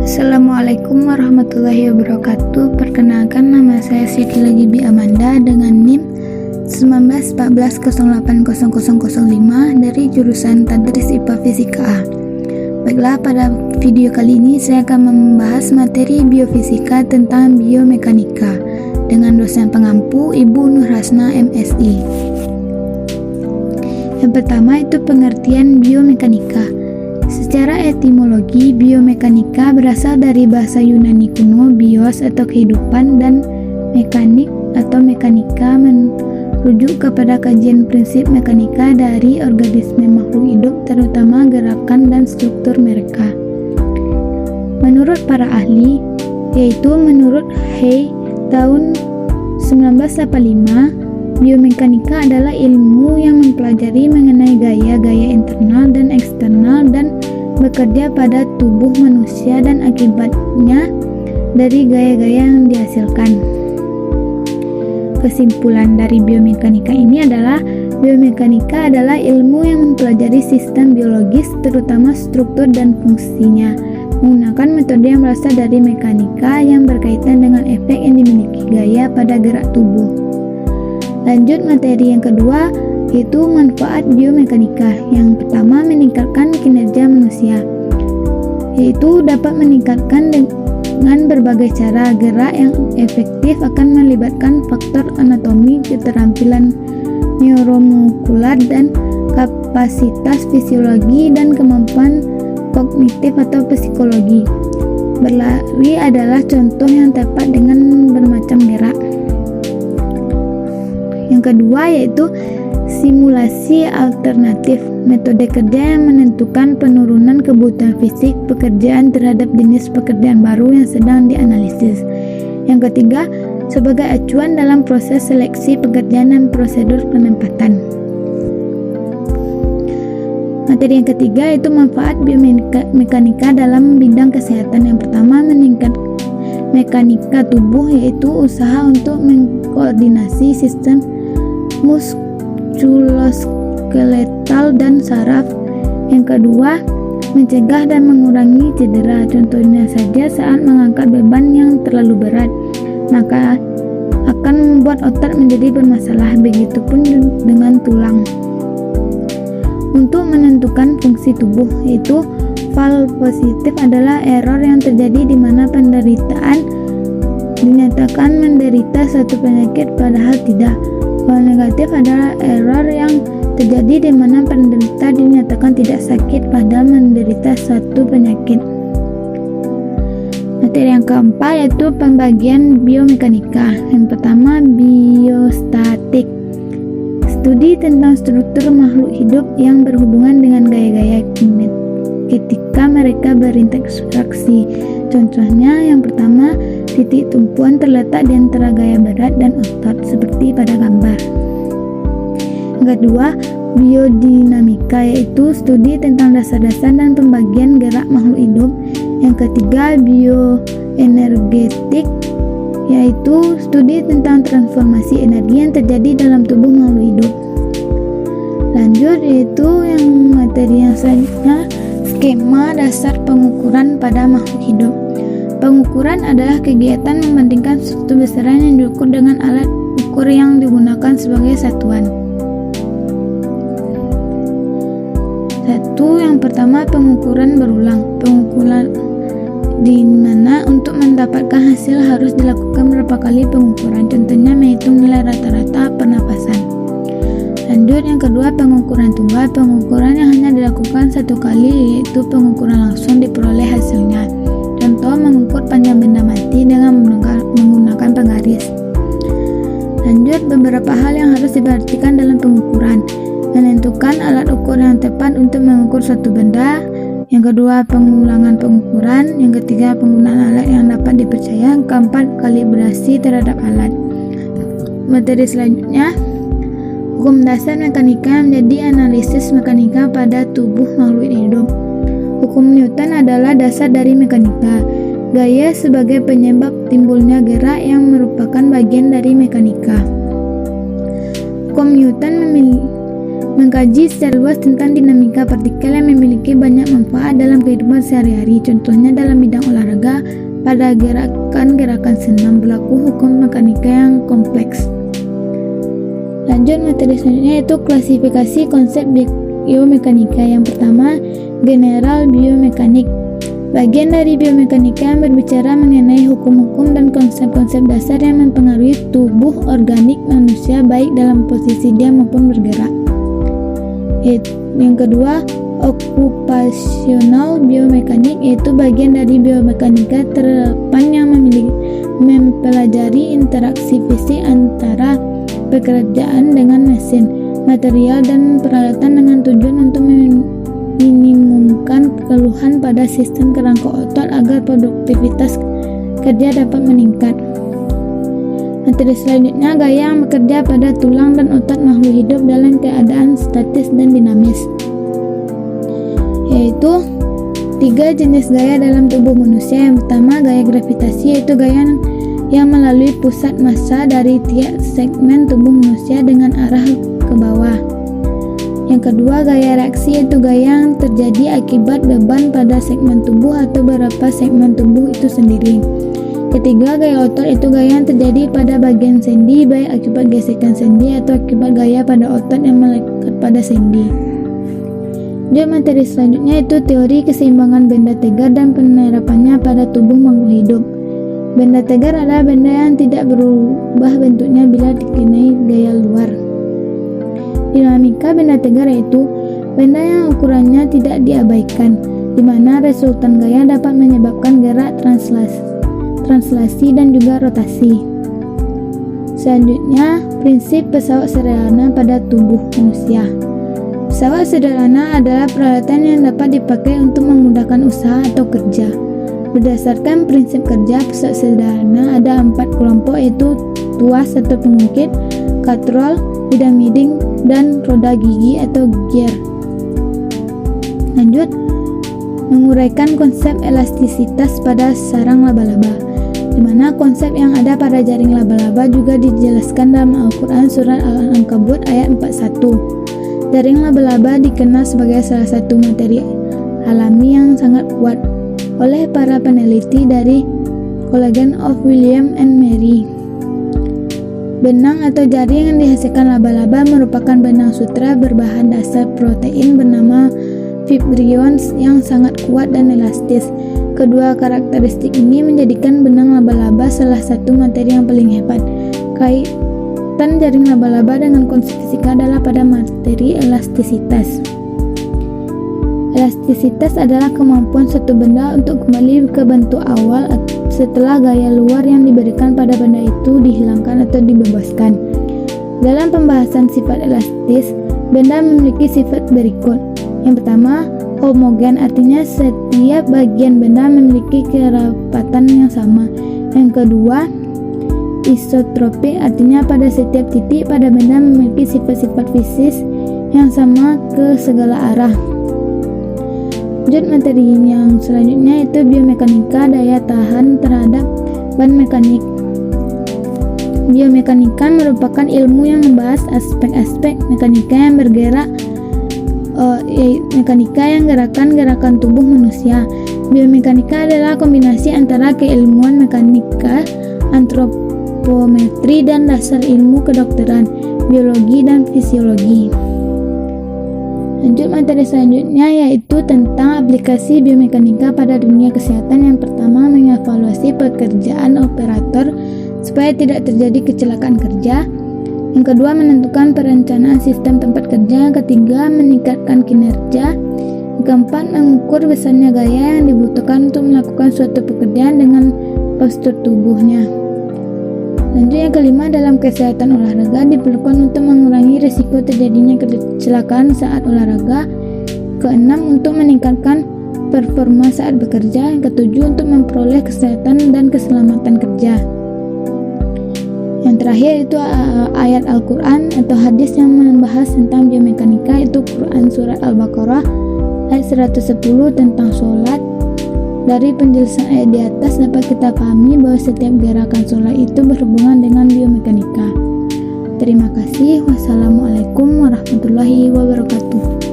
Assalamualaikum warahmatullahi wabarakatuh. Perkenalkan, nama saya Siti Lajibi Amanda dengan NIM 1914080005 dari jurusan Tadris IPA Fisika A. Baiklah, pada video kali ini saya akan membahas materi biofisika tentang biomekanika dengan dosen pengampu Ibu Nur Hasna MSI. Yang pertama itu pengertian biomekanika. Secara etimologi, biomekanika berasal dari bahasa Yunani kuno bios atau kehidupan dan mekanik atau mekanika merujuk kepada kajian prinsip mekanika dari organisme makhluk hidup, terutama gerakan dan struktur mereka. Menurut para ahli, yaitu menurut Hay tahun 1985, biomekanika adalah ilmu yang mempelajari mengenai gaya-gaya internal dan eksternal dan bekerja pada tubuh manusia dan akibatnya dari gaya-gaya yang dihasilkan. Kesimpulan dari biomekanika ini adalah biomekanika adalah ilmu yang mempelajari sistem biologis, terutama struktur dan fungsinya, menggunakan metode yang berasal dari mekanika yang berkaitan dengan efek yang dimiliki gaya pada gerak tubuh. Lanjut materi yang kedua, yaitu manfaat biomekanika. Yang pertama, meningkatkan kinerja manusia, yaitu dapat meningkatkan dengan berbagai cara. Gerak yang efektif akan melibatkan faktor anatomi, keterampilan neuromuskular dan kapasitas fisiologi dan kemampuan kognitif atau psikologi. Berlari adalah contoh yang tepat dengan bermacam gerak. Yang kedua yaitu simulasi alternatif, metode kerja yang menentukan penurunan kebutuhan fisik pekerjaan terhadap jenis pekerjaan baru yang sedang dianalisis. Yang ketiga, sebagai acuan dalam proses seleksi pekerjaan dan prosedur penempatan. Materi yang ketiga yaitu manfaat biomekanika dalam bidang kesehatan. Yang pertama, meningkat mekanika tubuh, yaitu usaha untuk mengkoordinasi sistem muskuloskeletal dan saraf. Yang kedua, mencegah dan mengurangi cedera. Contohnya saja saat mengangkat beban yang terlalu berat, maka akan membuat otot menjadi bermasalah. Begitupun dengan tulang. Untuk menentukan fungsi tubuh, yaitu fal positif adalah error yang terjadi di mana penderitaan dinyatakan menderita suatu penyakit padahal tidak. Fal negatif adalah error yang terjadi di mana penderita dinyatakan tidak sakit padahal menderita suatu penyakit. Materi yang keempat yaitu pembagian biomekanika. Yang pertama, biostatik. Studi tentang struktur makhluk hidup yang berhubungan dengan gaya-gaya ketika mereka berinteraksi. Contohnya, yang pertama, titik tumpuan terletak di antara gaya berat dan otot, seperti pada gambar. Yang kedua, biodinamika, yaitu studi tentang dasar-dasar dan pembagian gerak makhluk hidup. Yang ketiga, bioenergetik, yaitu studi tentang transformasi energi yang terjadi dalam tubuh makhluk hidup. Lanjut, yaitu yang materi yang selanjutnya, skema dasar pengukuran pada makhluk hidup. Pengukuran adalah kegiatan membandingkan suatu besaran yang diukur dengan alat ukur yang digunakan sebagai satuan. Yang pertama, pengukuran berulang. Pengukuran di mana untuk mendapatkan hasil harus dilakukan beberapa kali pengukuran. Contohnya menghitung nilai rata-rata pernapasan. Lanjut, yang kedua, pengukuran tunggal. Pengukuran yang hanya dilakukan satu kali, yaitu pengukuran langsung diperoleh hasilnya. Contoh, mengukur panjang benda mati dengan menggunakan penggaris. Lanjut, beberapa hal yang harus diperhatikan dalam pengukuran. Menentukan alat ukur yang tepat untuk mengukur suatu benda. Yang kedua, pengulangan pengukuran. Yang ketiga, penggunaan alat yang dapat dipercaya. Keempat, kalibrasi terhadap alat. Materi selanjutnya, hukum dasar mekanika menjadi analisis mekanika pada tubuh makhluk hidup. Hukum Newton adalah dasar dari mekanika. Gaya sebagai penyebab timbulnya gerak yang merupakan bagian dari mekanika. Hukum Newton mengkaji secara luas tentang dinamika partikel yang memiliki banyak manfaat dalam kehidupan sehari-hari. Contohnya dalam bidang olahraga, pada gerakan-gerakan senam berlaku hukum mekanika yang kompleks. Lanjut materi selanjutnya yaitu klasifikasi konsep biomekanika. Yang pertama, general biomekanik. Bagian dari biomekanika yang berbicara mengenai hukum-hukum dan konsep-konsep dasar yang mempengaruhi tubuh organik manusia baik dalam posisi diam maupun bergerak. Yang kedua, okupasional biomekanik, yaitu bagian dari biomekanika terdepan yang mempelajari interaksi fisik antara pekerjaan dengan mesin, material, dan peralatan dengan tujuan untuk meminimumkan keluhan pada sistem kerangka otot agar produktivitas kerja dapat meningkat. Materi selanjutnya, gaya yang bekerja pada tulang dan otot makhluk hidup dalam keadaan statis dan dinamis, yaitu 3 jenis gaya dalam tubuh manusia. Yang pertama, gaya gravitasi, yaitu gaya yang melalui pusat massa dari tiap segmen tubuh manusia dengan arah ke bawah. Yang kedua, gaya reaksi, yaitu gaya yang terjadi akibat beban pada segmen tubuh atau beberapa segmen tubuh itu sendiri. Ketiga, gaya otot, itu gaya yang terjadi pada bagian sendi baik akibat gesekan sendi atau akibat gaya pada otot yang melekat pada sendi. Dan materi selanjutnya itu teori keseimbangan benda tegar dan penerapannya pada tubuh makhluk hidup. Benda tegar adalah benda yang tidak berubah bentuknya bila dikenai gaya luar. Dinamika benda tegar yaitu benda yang ukurannya tidak diabaikan, di mana resultan gaya dapat menyebabkan gerak translasi dan juga rotasi. Selanjutnya, prinsip pesawat sederhana pada tubuh manusia. Pesawat sederhana adalah peralatan yang dapat dipakai untuk memudahkan usaha atau kerja. Berdasarkan prinsip kerja pesawat sederhana ada 4 kelompok, yaitu tuas atau pengungkit, katrol, bidang dan roda gigi atau gear. Lanjut, menguraikan konsep elastisitas pada sarang laba-laba, di mana konsep yang ada pada jaring laba-laba juga dijelaskan dalam Al-Quran surat Al-Ankabut ayat 41. Jaring laba-laba dikenal sebagai salah satu materi alami yang sangat kuat oleh para peneliti dari College of William and Mary. Benang atau jaring yang dihasilkan laba-laba merupakan benang sutra berbahan dasar protein bernama vibrions yang sangat kuat dan elastis. Kedua karakteristik ini menjadikan benang laba-laba salah satu materi yang paling hebat. Kaitan jaring laba-laba dengan konsep fisika adalah pada materi elastisitas. Elastisitas adalah kemampuan suatu benda untuk kembali ke bentuk awal setelah gaya luar yang diberikan pada benda itu dihilangkan atau dibebaskan. Dalam pembahasan sifat elastis, benda memiliki sifat berikut. Yang pertama, homogen, artinya setiap bagian benda memiliki kerapatan yang sama. Yang kedua, isotropik, artinya pada setiap titik pada benda memiliki sifat-sifat fisik yang sama ke segala arah. Lanjut materi yang selanjutnya itu biomekanika, daya tahan terhadap ban mekanik. Biomekanika merupakan ilmu yang membahas aspek-aspek mekanika yang bergerak, mekanika yang gerakan tubuh manusia. Biomekanika adalah kombinasi antara keilmuan mekanika, antropometri, dan dasar ilmu kedokteran, biologi, dan fisiologi. Lanjut materi selanjutnya yaitu tentang aplikasi biomekanika pada dunia kesehatan. Yang pertama, mengevaluasi pekerjaan operator supaya tidak terjadi kecelakaan kerja. Yang kedua, menentukan perencanaan sistem tempat kerja. Yang ketiga, meningkatkan kinerja. Yang keempat, mengukur besarnya gaya yang dibutuhkan untuk melakukan suatu pekerjaan dengan postur tubuhnya. Lanjut yang kelima, dalam kesehatan olahraga diperlukan untuk mengurangi risiko terjadinya kecelakaan saat olahraga. Keenam, untuk meningkatkan performa saat bekerja. Yang ketujuh, untuk memperoleh kesehatan dan keselamatan kerja. Yang terakhir itu ayat Al-Quran atau hadis yang membahas tentang biomekanika, itu Quran surat Al-Baqarah ayat 110 tentang sholat. Dari penjelasan ayat di atas dapat kita pahami bahwa setiap gerakan sholat itu berhubungan dengan biomekanika. Terima kasih. Wassalamualaikum warahmatullahi wabarakatuh.